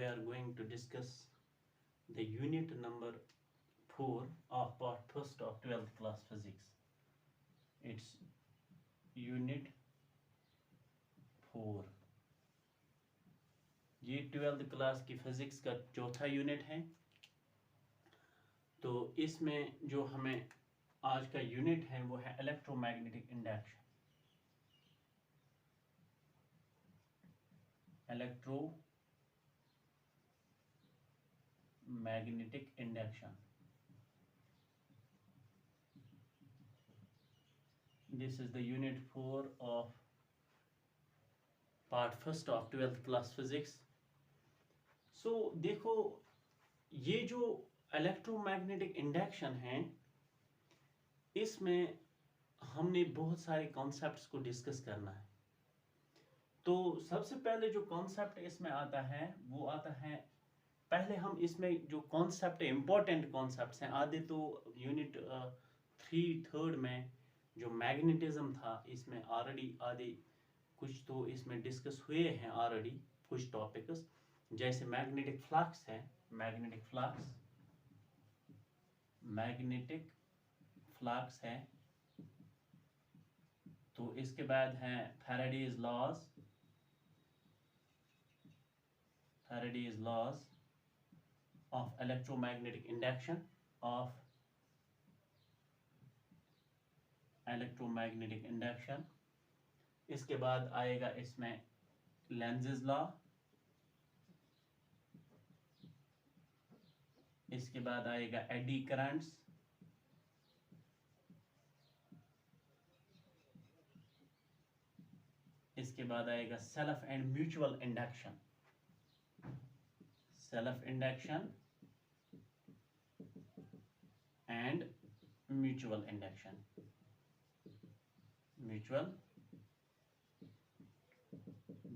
we are going to discuss the unit number 4 of part first of 12th class physics. It's unit 4. ये 12th class की physics का चौथा unit है। तो इसमें जो हमें आज का यूनिट है वो है electromagnetic induction. Electromagnetic induction, this is the unit 4 of part first of 12th class physics. So देखो, ये जो इलेक्ट्रोमैग्नेटिक इंडक्शन है इसमें हमने बहुत सारे कॉन्सेप्ट्स को डिस्कस करना है। तो सबसे पहले जो कॉन्सेप्ट इसमें आता है वो आता है, पहले हम इसमें जो कॉन्सेप्ट इम्पोर्टेंट कॉन्सेप्ट्स हैं आधे तो यूनिट 3 में जो मैग्नेटिज्म था इसमें ऑलरेडी आधे कुछ तो इसमें डिस्कस हुए हैं ऑलरेडी कुछ टॉपिक्स, जैसे मैग्नेटिक फ्लक्स है। मैग्नेटिक फ्लक्स है। तो इसके बाद है Faraday's laws of electromagnetic induction इसके बाद आएगा इसमें लेंज़ेस लॉ, इसके बाद आएगा एडी करंट्स, इसके बाद आएगा self and mutual induction and mutual induction.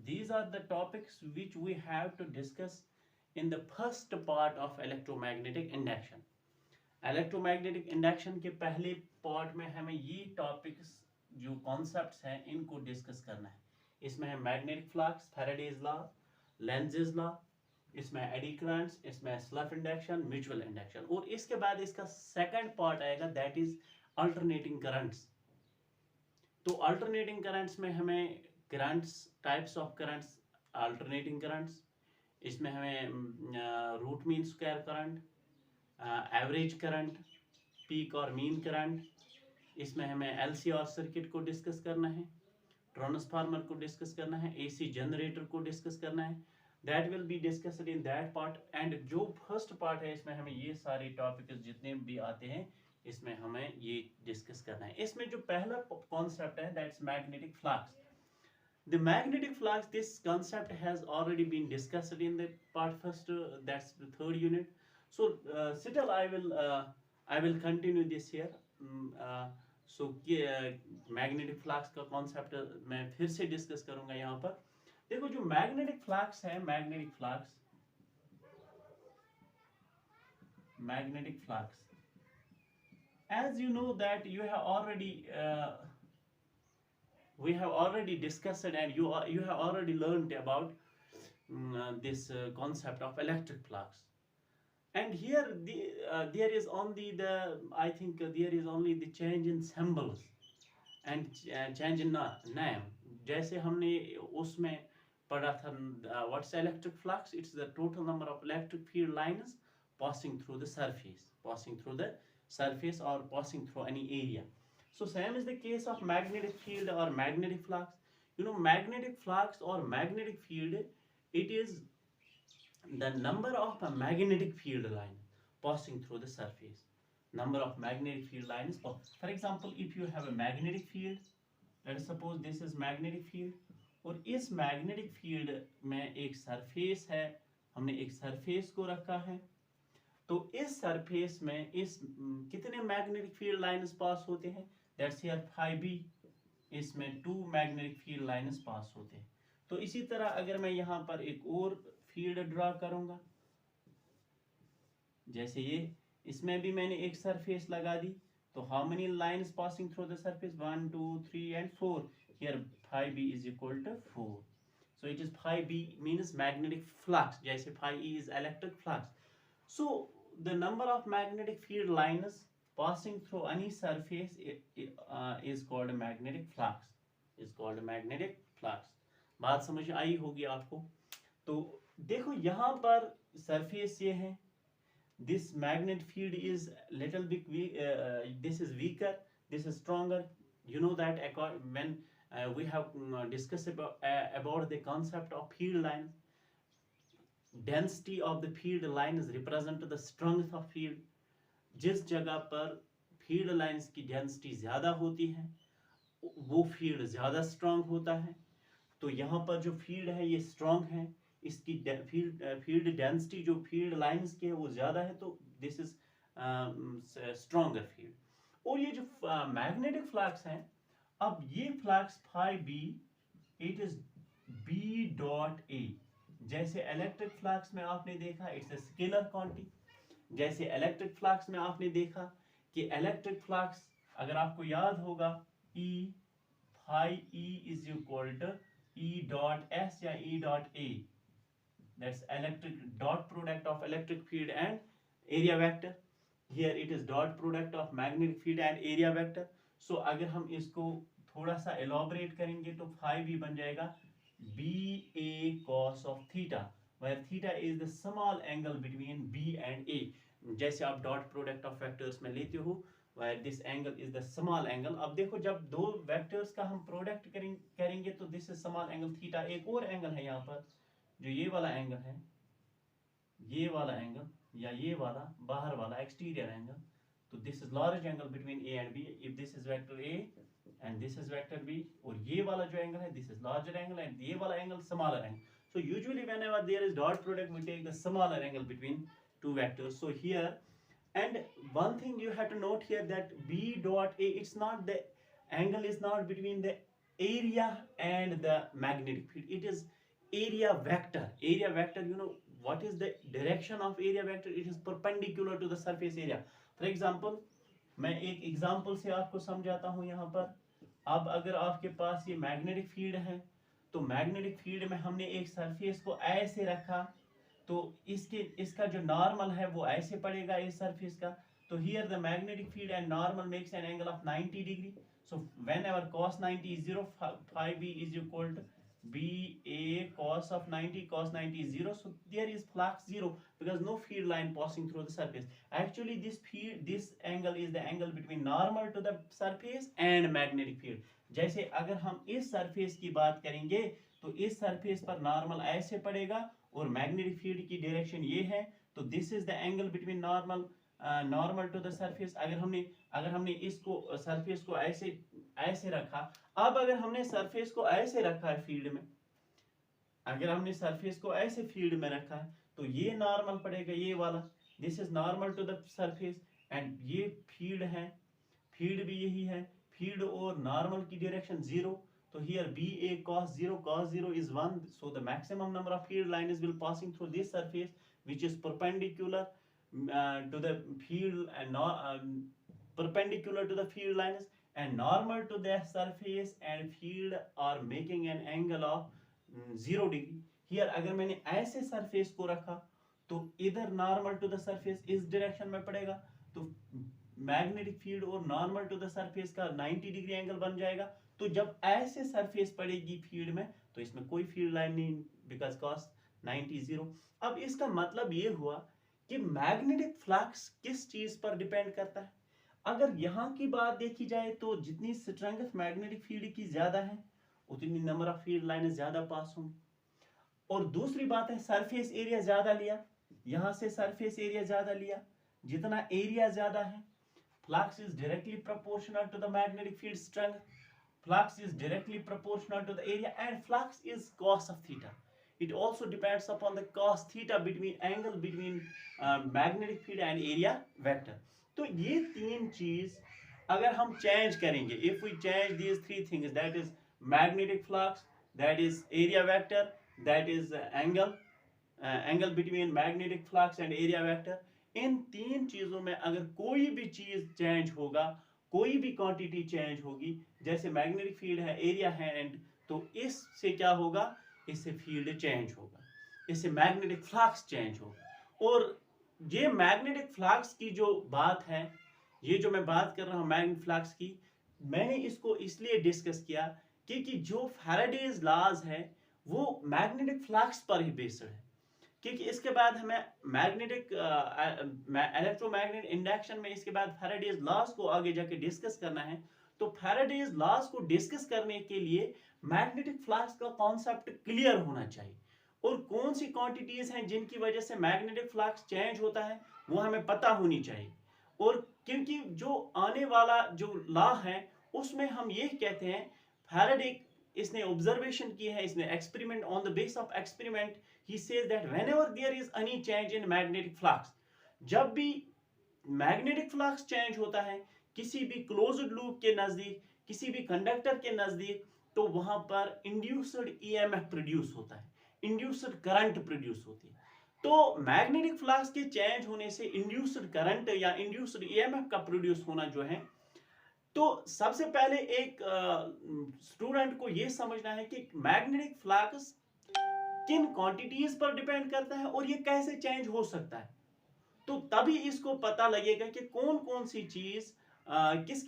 These are the topics which we have to discuss in the first part of electromagnetic induction. Electromagnetic induction के पहले पार्ट में हमें ये टॉपिक्स जो कॉन्सेप्ट्स हैं इनको डिस्कस करना है। इसमें है magnetic flux, Faraday's law, Lenz's law, इसमें एडी करंट्स, इसमें सेल्फ इंडक्शन, म्यूचुअल इंडक्शन, और इसके बाद इसका सेकंड पार्ट आएगा दैट इज अल्टरनेटिंग करंट्स। तो अल्टरनेटिंग करंट्स में हमें currents, types of currents, alternating currents, इसमें हमें root mean square current, average current, peak और मीन करंट, इसमें हमें एलसी और सर्किट को डिस्कस करना है, ट्रांसफार्मर को डिस्कस करना है, एसी जनरेटर को डिस्कस करना है। That will be discussed in that part. And जो फर्स्ट पार्ट है इसमें हमें ये सारे टॉपिक्स जितने भी आते हैं इसमें हमें ये डिस्कस करना है। इसमें जो पहला कॉन्सेप्ट है that's magnetic flux. The magnetic flux, this concept has already been discussed in the part first, that's the third unit. So still I will continue this here. So magnetic flux का concept मैं फिर से discuss करूंगा यहाँ पर। देखो जो magnetic flux है, magnetic flux, as you know that you have already we have already discussed and you have already learned about this concept of electric flux. And here there is only I think there is only the change in symbols and change in name. जैसे हमने उसमें पढ़ा था what's electric flux? It's the total number of electric field lines passing through the surface or passing through any area. So same is the case of magnetic field or magnetic flux. You know, magnetic flux or magnetic field, it is the number of a magnetic field line passing through the surface. Number of magnetic field lines. For example, if you have a magnetic field, let us suppose this is magnetic field, और इस magnetic field में एक surface है, हमने एक surface को रखा है। तो इस सरफेस में इस कितने मैग्नेटिक फील्ड लाइंस पास होते हैं? दैट्स हियर 5b, इसमें 2 मैग्नेटिक फील्ड लाइंस पास होते हैं। तो इसी तरह अगर मैं यहाँ पर एक और फील्ड ड्रा करूंगा, जैसे ये, इसमें भी मैंने एक सरफेस लगा दी, तो how many lines passing through the surface? 1 2 3 and 4। Here 5b is equal to 4। So it is phi b means magnetic flux. जैसे phi e is electric flux. So the number of magnetic field lines passing through any surface is called a magnetic flux. Is called a magnetic flux. बात समझ आई होगी आपको. तो देखो यहाँ पर surface ये है. This magnet field is little bit weak, this is weaker, this is stronger. You know that when we have discussed about the concept of field lines, density of the field lines represent the strength of field. जिस जगह पर field lines की density ज़्यादा होती है वो field ज़्यादा strong होता है. तो यहाँ पर जो फील्ड है ये स्ट्रांग है, इसकी फील्ड डेंसिटी जो फील्ड लाइंस की है वो ज़्यादा है, तो दिस इज स्ट्रॉन्गर फील्ड. और ये जो मैग्नेटिक फ्लक्स है, अब ये flux phi B it is B dot A. जैसे इलेक्ट्रिक फ्लक्स में आपने देखा इट्स ए स्केलर क्वांटिटी. जैसे इलेक्ट्रिक फ्लक्स में आपने देखा कि इलेक्ट्रिक फ्लक्स अगर आपको याद होगा E phi E is equal to E dot S या E dot A. That's electric dot product of electric field and area vector. Here it is dot product of magnetic field and area vector. So अगर हम इसको थोड़ा सा elaborate करेंगे तो phi भी बन जाएगा BA cos of theta, where theta is the small angle between B and A. जैसे आप dot product of vectors में लेते हो, where this angle is the small angle. अब देखो जब दो vectors का हम product करेंगे तो this is small angle theta. एक और angle है यहाँ पर जो ये वाला एंगल है, ये वाला एंगल या ये वाला बाहर वाला एक्सटीरियर एंगल, तो this is large angle between A and B. If this is vector A and this is vector B, और ये वाला जो एंगल है this is larger angle and ये वाला angle smaller angle. So usually whenever there is dot product we take the smaller angle between two vectors. So here and one thing you have to note here that B dot A, it's not the angle is not between the area and the magnetic field, it is area vector. Area vector, you know what is the direction of area vector? It is perpendicular to the surface area. For example, मैं एक example से आपको समझाता हूँ. यहाँ पर अब अगर आपके पास ये मैग्नेटिक फील्ड है तो मैग्नेटिक फील्ड में हमने एक सरफेस को ऐसे रखा तो इसका जो नॉर्मल है वो ऐसे पड़ेगा इस सरफेस का. तो here the magnetic field and normal makes an angle of 90 degree. So whenever cos 90 is 0, phi b is equal to BA cos of 90, cos 90 is 0, so there is flux 0 because no field line passing through the surface. Actually this angle is the angle between normal to the surface and magnetic field. जैसे अगर हम इस surface की बात करेंगे तो इस surface पर नॉर्मल ऐसे पड़ेगा और मैग्नेटिक फील्ड की डायरेक्शन ये है, तो this is the angle between normal to the surface. अगर हमने इसको सरफेस को ऐसे रखा, अब अगर हमने सरफेस को ऐसे रखा है फील्ड में, अगर हमने सरफेस को ऐसे फील्ड में रखा है तो ये नॉर्मल पड़ेगा ये वाला, this is normal to the surface and ये फील्ड है, फील्ड भी यही है, फील्ड और नॉर्मल की direction 0. So here BA cos 0 is 1. So the maximum number of field lines will passing through this surface which is perpendicular to the field and perpendicular to the field lines and normal to the surface and field are making an angle of 0 degree. Here अगर मैंने ऐसे surface को रखा तो इधर normal to the surface इस direction में पड़ेगा, तो मैग्नेटिक फील्ड और नॉर्मल टू द सरफेस का 90 डिग्री एंगल बन जाएगा. तो जब ऐसे सरफेस पड़ेगी फील्ड में तो इसमें कोई फील्ड लाइन नहीं बिकॉज cos 90 0. अब इसका मतलब ये हुआ कि मैग्नेटिक फ्लक्स किस चीज पर डिपेंड करता है. अगर यहाँ की बात देखी जाए तो जितनी स्ट्रेंथ मैग्नेटिक फील्ड की ज्यादा है उतनी नंबर ऑफ फील्ड लाइन ज्यादा पास होंगी. और दूसरी बात है सरफेस एरिया ज्यादा लिया, यहाँ से सरफेस एरिया ज्यादा लिया, जितना एरिया ज्यादा है flux is directly proportional to the magnetic field strength. Flux is directly proportional to the area and flux is cos of theta. It also depends upon the cos theta angle between magnetic field and area vector. तो ये तीन चीज अगर हम change करेंगे, if we change these three things, that is magnetic flux, that is area vector, that is angle between magnetic flux and area vector, इन तीन चीजों में अगर कोई भी चीज चेंज होगा, कोई भी क्वांटिटी चेंज होगी, जैसे मैग्नेटिक फील्ड है एरिया है एंड, तो इससे क्या होगा इससे फील्ड चेंज होगा, इससे मैग्नेटिक फ्लक्स चेंज होगा। और ये मैग्नेटिक फ्लक्स की जो बात है, ये जो मैं बात कर रहा हूँ मैग्नेटिक फ्लक्स की, मैंने इसको इसलिए डिस्कस किया क्योंकि जो फैराडेज लॉज है वो मैग्नेटिक फ्लक्स पर ही बेस्ड है। क्योंकि इसके बाद हमें मैग्नेटिक इलेक्ट्रोमैग्नेटिक इंडक्शन में इसके बाद फैराडेज लॉज को आगे जाके डिस्कस करना है। तो फैराडेज लॉज को डिस्कस करने के लिए मैग्नेटिक फ्लक्स का कॉन्सेप्ट क्लियर होना चाहिए, और कौन सी क्वांटिटीज हैं जिनकी वजह से मैग्नेटिक फ्लक्स चेंज होता है वो हमें पता होनी चाहिए। और क्योंकि जो आने वाला जो लॉ है उसमें हम ये कहते हैं, फैराडे इसने ऑब्जर्वेशन की है, इसने experiment, on the base of experiment he says that whenever there is any change in magnetic flux, जब भी मैग्नेटिक फ्लक्स चेंज होता है किसी भी क्लोज्ड लूप के नजदीक, किसी भी कंडक्टर के नजदीक, तो वहां पर इंड्यूस्ड ईएमएफ प्रोड्यूस होता है, इंड्यूस्ड करंट प्रोड्यूस होती है। तो मैग्नेटिक फ्लक्स के चेंज होने से इंड्यूस्ड करंट या इंड्यूस्ड ईएमएफ का प्रोड्यूस होना जो है, तो सबसे पहले एक स्टूडेंट को यह समझना है कि मैग्नेटिक फ्लक्स किन क्वांटिटीज पर डिपेंड करता है और ये कैसे चेंज हो सकता है। तो तभी इसको पता लगेगा कि कौन कौन सी चीज किस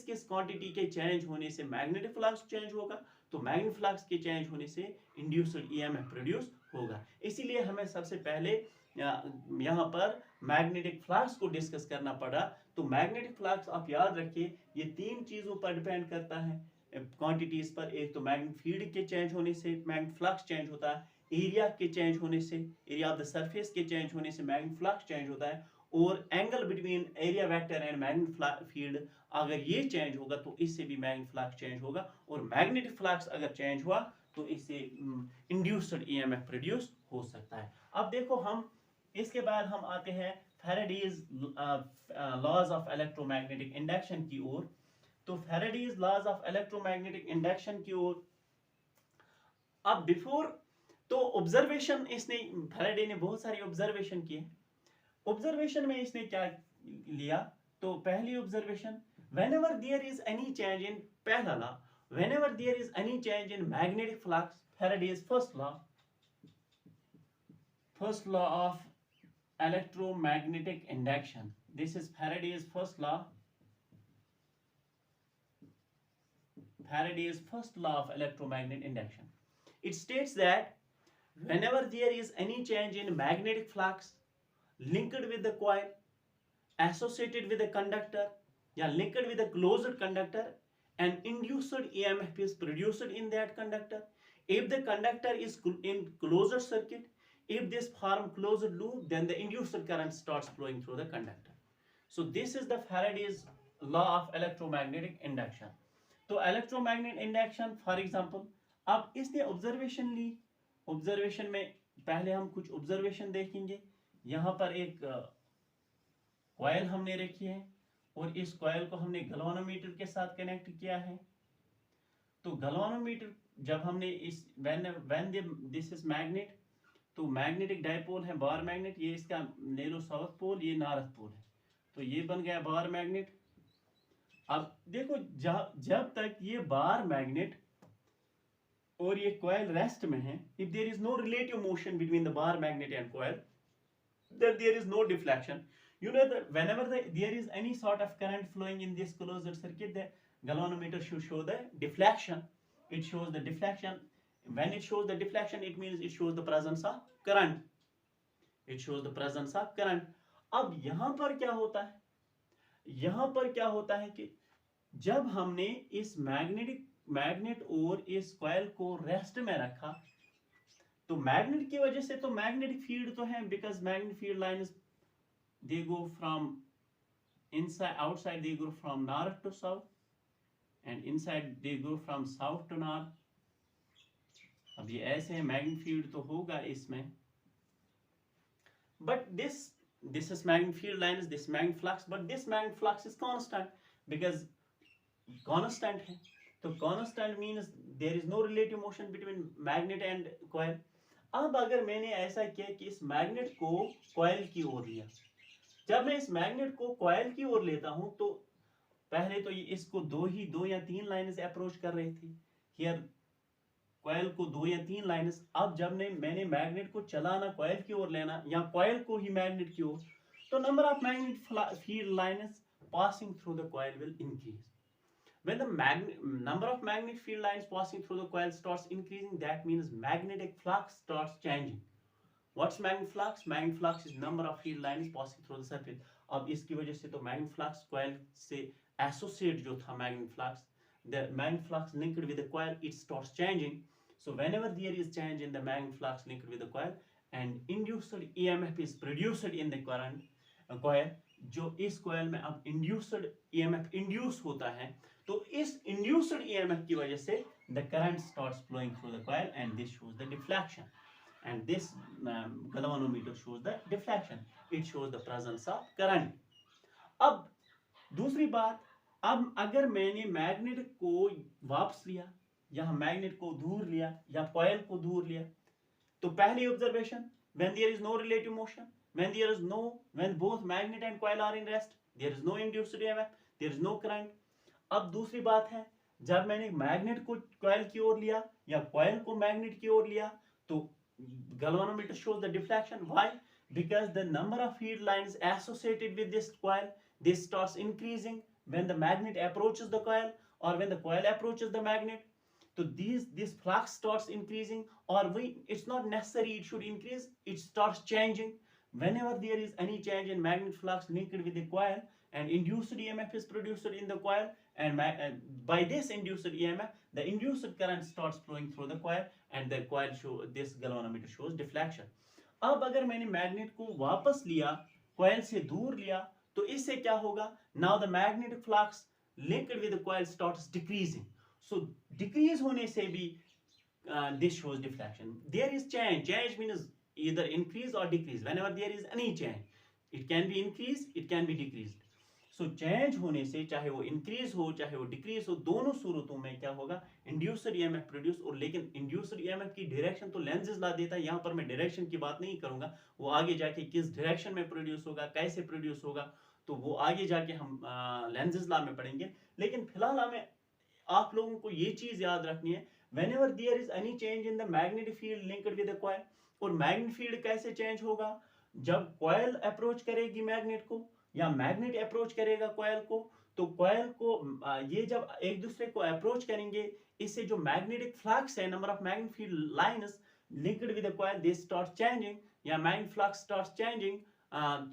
किस क्वांटिटी के चेंज होने से मैग्नेटिक फ्लक्स चेंज होगा, तो मैग्नेटिक फ्लक्स के चेंज होने से इंड्यूस्ड ईएमएफ प्रोड्यूस होगा। इसीलिए हमें सबसे पहले यहाँ पर मैग्नेटिक फ्लक्स को डिस्कस करना पड़ा। तो मैग्नेटिक फ्लक्स आप याद रखिए ये तीन चीजों पर डिपेंड करता है क्वांटिटीज पर। एक तो मैग्नेटिक फील्ड के चेंज होने से मैग्नेटिक फ्लक्स चेंज होता है, एरिया के चेंज होने से, एरिया ऑफ द सरफेस के चेंज होने से मैग्नेटिक फ्लक्स चेंज होता है, और angle between area vector and magnetic field अगर ये चेंज होगा तो इससे भी मैग्नेटिक फ्लक्स चेंज होगा। और मैग्नेटिक फ्लक्स अगर चेंज हुआ तो इससे इंड्यूस्ड ईएमएफ प्रोड्यूस हो सकता है। अब देखो हम इसके बाद हम आते हैं Faraday's laws of electromagnetic induction की ओर। तो Faraday's laws of electromagnetic induction की ओर, अब बिफोर तो ऑब्जर्वेशन, इसने फैराडे ने बहुत सारी ऑब्जर्वेशन किए। ऑब्जर्वेशन में इसने क्या लिया, तो पहली observation, whenever there is any change in, पहला law, whenever there is any change in magnetic flux, Faraday's first law of electromagnetic induction, this is Faraday's first law, Faraday's first law of electromagnetic induction. It states that whenever there is any change in magnetic flux linked with the coil, associated with a conductor, या linked with a closed conductor, an induced EMF is produced in that conductor. If the conductor is in closed circuit, if this form closed loop, then the induced current starts flowing through the conductor. So this is the Faraday's law of electromagnetic induction. तो electromagnetic induction for example, अब इसने observation ली, observation में पहले हम कुछ observation देखेंगे। यहाँ पर एक कॉइल हमने रखी है और इस कॉइल को हमने गैल्वेनोमीटर के साथ कनेक्ट किया है। तो गैल्वेनोमीटर जब हमने इस व्हेन दिस इज मैग्नेट, तो मैग्नेटिक डाइपोल है बार मैग्नेट, ये इसका ले लो साउथ पोल, ये नॉर्थ पोल है, तो ये बन गया बार मैग्नेट। अब देखो जब तक ये बार मैग्नेट और ये कॉइल रेस्ट में है, if there is no relative motion between the bar magnet and coil, then there is no deflection. You know that whenever there is any sort of current flowing in this closed circuit, the galvanometer should show the deflection. It shows the deflection. When it shows the deflection, it means it shows the presence of current. It shows the presence of current. अब यहाँ पर क्या होता है, यहाँ पर क्या होता है कि जब हमने इस मैग्नेट और इस कॉइल को रेस्ट में रखा, तो मैग्नेट की वजह से तो मैग्नेटिक फील्ड तो है, because magnetic field lines they go from inside outside, they go from north to south and inside they go from south to north. अब ये ऐसे है, मैग्नेटिक फील्ड तो होगा इसमें, but this is magnetic field lines, this magnetic flux, but this magnetic flux is constant because constant है। तो constant means there is no relative motion between magnet and coil। अब अगर मैंने ऐसा किया कि इस मैग्नेट को कॉइल की ओर लिया, जब मैं इस मैग्नेट को कॉइल की ओर लेता हूं तो पहले तो ये इसको दो या तीन लाइन्स अप्रोच कर रही थी। हियर कॉइल को 2 या 3 लाइन्स, अब जब मैंने मैग्नेट को चलाना कॉइल की ओर लेना या कॉइल को ही मैग्नेट की ओर, तो number of magnet field lines passing through the coil will increase. When the number of magnetic field lines passing through the coil starts increasing, that means magnetic flux starts changing. What's magnetic flux? Magnetic flux is number of field lines passing through the surface. अब इसकी वजह से तो magnetic flux coil से associate जो था magnetic flux, the magnetic flux linked with the coil, it starts changing. So whenever there is change in the magnetic flux linked with the coil and induced EMF is produced in the current coil, जो इस coil में अब induced EMF induce होता है, तो इस induced EMF की वजह से the current starts flowing through the coil and this shows the deflection and this galvanometer shows the deflection, it shows the presence of current. अब दूसरी बात, अब अगर मैंने मैग्नेट को वापस लिया या मैग्नेट को दूर लिया या कॉइल को दूर लिया, तो पहली observation, when there is no relative motion, when both magnet and coil are in rest, there is no induced EMF, there is no current. अब दूसरी बात है, जब मैंने मैग्नेट को कॉइल की ओर लिया या कॉइल को मैग्नेट की ओर लिया, तो galvanometer shows the deflection. Why? Because the number of field lines associated with this coil, this starts increasing when the magnet approaches the coil or when the coil approaches the magnet. So this flux starts increasing, or it's not necessary it should increase, it starts changing. Whenever there is any change in magnet flux linked with the coil and induced EMF is produced in the coil, and by this induced EMF the induced current starts flowing through the coil and the coil this galvanometer shows deflection. अब अगर मैंने magnet को वापस लिया, coil से दूर लिया, तो इससे क्या होगा? Now the magnetic flux linked with the coil starts decreasing. So decrease होने से भी this shows deflection. There is change. Change means either increase or decrease. Whenever there is any change, it can be increased, it can be decreased. So change होने से, चाहे वो increase हो चाहे वो decrease हो, दोनों सूरतों में क्या होगा? Induced EMF प्रोड्यूस, और लेकिन induced EMF की डायरेक्शन तो लेंसेज ला देता है, यहाँ पर मैं डायरेक्शन की बात नहीं करूंगा, वो आगे जाके किस डायरेक्शन में प्रोड्यूस होगा, कैसे प्रोड्यूस होगा, तो वो आगे जाके हम लेंसेज ला में पढ़ेंगे. लेकिन फिलहाल हमें आप लोगों को ये चीज याद रखनी है, whenever there is any change in the magnetic field linked with the coil. और मैग्नेट फील्ड कैसे चेंज होगा? जब कॉइल अप्रोच करेगी मैग्नेट को या मैग्नेट अप्रोच करेगा कॉइल को, तो कॉइल को ये जब एक दूसरे को अप्रोच करेंगे, इससे जो मैग्नेटिक फ्लक्स है, number of magnet field lines linked with the coil, they start changing, या magnetic flux starts changing.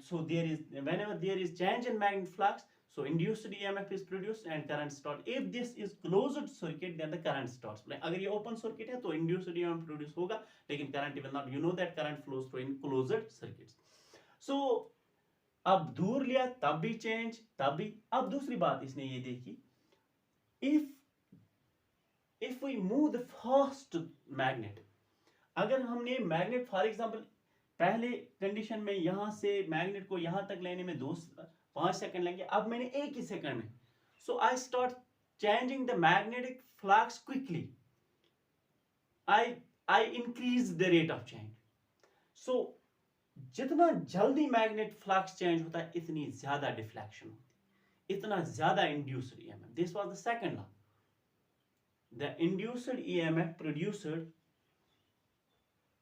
So whenever there is change in magnetic flux, so induced EMF is produced and current starts. If this is closed circuit, then the current starts. अगर ये open circuit है तो induced EMF produce होगा, लेकिन current will not. You know that current flows through in closed circuits. So अब दूर लिया तब भी change, तब भी. अब दूसरी बात इसने ये देखी, if we move the first magnet, अगर हमने मैग्नेट फॉर एग्जांपल पहले कंडीशन में यहां से मैग्नेट को यहां तक लेने में 5 सेकंड लेंगे, अब मैंने एक ही सेकंड में, so I start changing the magnetic flux quickly, I increase the rate of change. So जितना जल्दी मैग्नेट फ्लक्स चेंज होता है, इतनी ज्यादा डिफ्लेक्शन होती है, इतना ज्यादा induced EMF. This was the second law. The induced EMF produced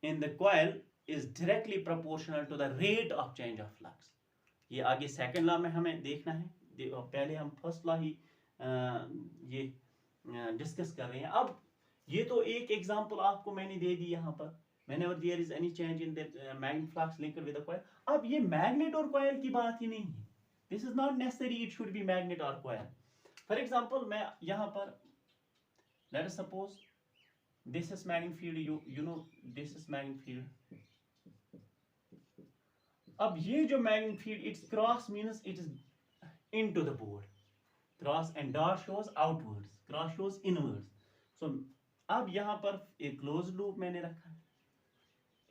in the coil is directly proportional to the rate of change of flux. ये आगे सेकंड लॉ में हमें देखना है, पहले हम फर्स्ट लॉ ही ये डिस्कस कर रहे हैं. अब ये तो एक एग्जांपल आपको मैंने दे दी यहाँ पर, whenever there is any change in the magnetic flux linked with the coil. अब ये मैग्नेट और कॉइल की बात ही नहीं है. This is not necessary it should be magnet or coil. For example, मैं यहाँ पर let us suppose this is magnetic field, you know this is magnetic field. अब ये जो magnetic field, its cross means it is into the board, cross and dot shows outwards, cross shows inwards. So अब यहाँ पर एक closed loop मैंने रखा है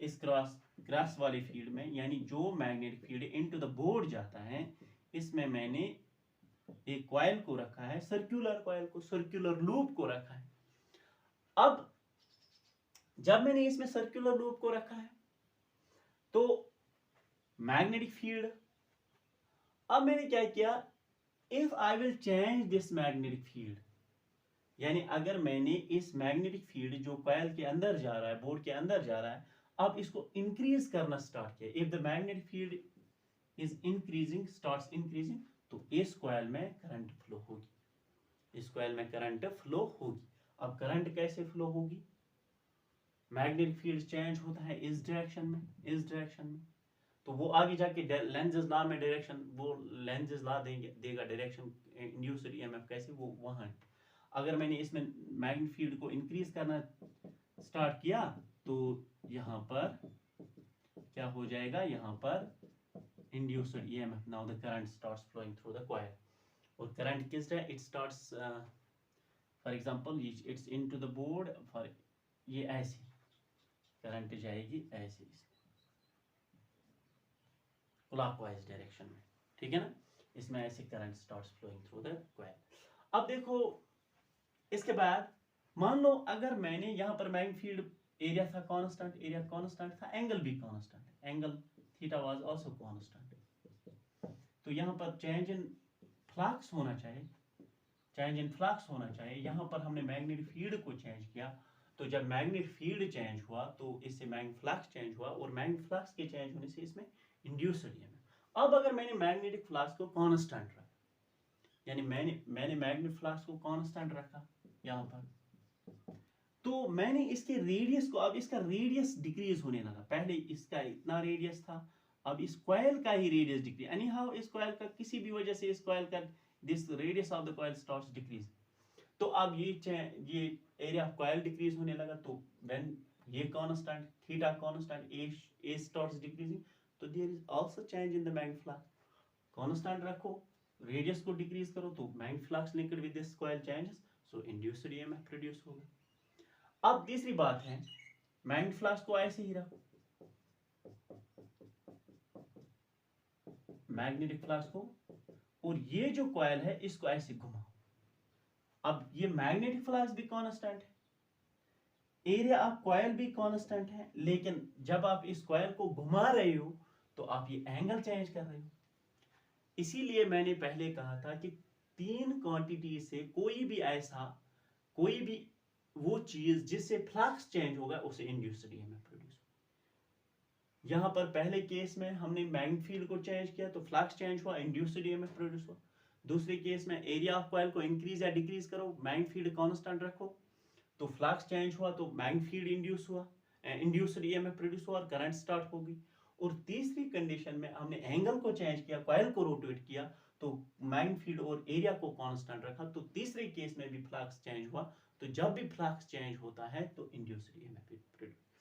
इस क्रॉस वाली फील्ड में, यानी जो magnetic field into the board जाता है, इसमें मैंने एक कॉइल को रखा है, सर्कुलर कॉइल को, सर्कुलर लूप को रखा है. अब जब मैंने इसमें सर्कुलर लूप को रखा है, तो मैग्नेटिक फील्ड, अब मैंने क्या किया, if I will change this magnetic field, यानी अगर मैंने इस मैग्नेटिक फील्ड जो कॉइल के अंदर जा रहा है, बोर्ड के अंदर जा रहा है, अब इसको इंक्रीज करना स्टार्ट किया, if the magnetic field is increasing, starts increasing, तो इस कॉइल में करंट फ्लो होगी, इस कॉइल में करंट फ्लो होगी। अब करंट कैसे फ्लो होगी? मैग्नेटिक फील्ड चेंज होता है इस डायरेक्शन में, इस डायरेक्शन में, तो वो आगे जाके लेंजेस लॉ में डायरेक्शन, वो लेंजेस लॉ देगा डायरेक्शन इंड्यूस्ड ईएमएफ कैसे, वो वहां है। अगर मैंने इसमें मैग्नेटिक फील्ड को इंक्रीज करना स्टार्ट किया तो यहाँ पर क्या हो जाएगा, यहाँ पर induced EMF, now the current starts flowing through the coil, और current किस है, it starts for example it's into the board, for ये ऐसी करंट जाएगी ऐसे क्लॉकवाइज डायरेक्शन में, ठीक है ना, इसमें ऐसे current starts flowing through the coil. अब देखो इसके बाद मान लो अगर मैंने यहाँ पर मैग्नेटिक फील्ड एरिया था कांस्टेंट, एरिया कांस्टेंट था, एंगल भी constant, angle theta was also constant, तो यहाँ पर चेंज इन फ्लक्स होना चाहिए, चेंज इन फ्लक्स होना चाहिए। यहाँ पर हमने मैग्नेटिक फील्ड को चेंज किया, तो जब मैग्नेटिक फील्ड चेंज हुआ तो इससे मैग्नेटिक फ्लक्स चेंज हुआ, और मैग्नेटिक फ्लक्स के चेंज होने से इसमें इंड्यूस्ड ईएमएफ। अब अगर मैंने मैग्नेटिक फ्लक्स को कांस्टेंट रखा, यानी मैंने मैग्नेटिक फ्लक्स को कांस्टेंट रखा यहाँ पर, तो मैंने इसके रेडियस को, अब इसका रेडियस डिक्रीज होने लगा, पहले इसका इतना रेडियस था, अब इस कॉइल का ही रेडियस डिक्रीज, एनी हाउ इस कॉइल का किसी भी वजह से इस कॉइल का this radius of the coil starts decrease, तो अब ये एरिया ऑफ कॉइल डिक्रीज होने लगा, तो व्हेन ये constant theta constant A starts decreasing, तो there is also change in the magnetic flux, constant रखो, रेडियस को डिक्रीज करो, तो magnetic flux linked with this coil changes, so induced EMF produce होगा। अब तीसरी बात है, मैग्नेटिक फ्लक्स को ऐसे ही रखो, मैग्नेटिक फ्लक्स को, और ये जो कॉइल है इसको ऐसे घुमाओ। अब ये मैग्नेटिक फ्लक्स भी कांस्टेंट है, एरिया ऑफ कॉइल भी कांस्टेंट है, लेकिन जब आप इस कॉइल को घुमा रहे हो तो आप ये एंगल चेंज कर रहे हो। इसीलिए मैंने पहले कहा था कि तीन क्वांटिटी से कोई भी ऐसा, कोई भी वो चीज जिससे फ्लक्स चेंज होगा उसे इंड्यूस्ड ईएमएफ प्रोड्यूस। यहां पर पहले केस में हमने मैग्नेटिक फील्ड को चेंज किया तो फ्लक्स चेंज हुआ, इंड्यूस्ड ईएमएफ प्रोड्यूस हुआ। दूसरे केस में एरिया ऑफ कॉइल को इंक्रीज या डिक्रीज करो, मैग्नेटिक फील्ड कांस्टेंट रखो, तो फ्लक्स चेंज हुआ, तो मैग्नेटिक फील्ड इंड्यूस हुआ, इंड्यूस्ड ईएमएफ प्रोड्यूस हुआ और करंट स्टार्ट हो गई। और तीसरी कंडीशन में हमने एंगल को चेंज किया, कॉइल को रोटेट किया, तो मैग्नेटिक फील्ड और एरिया को कांस्टेंट रखा, तो तीसरे केस में भी फ्लक्स चेंज हुआ। तो जब भी फ्लक्स चेंज होता है तो इंड्यूस्ड ईएमएफ प्रोड्यूस।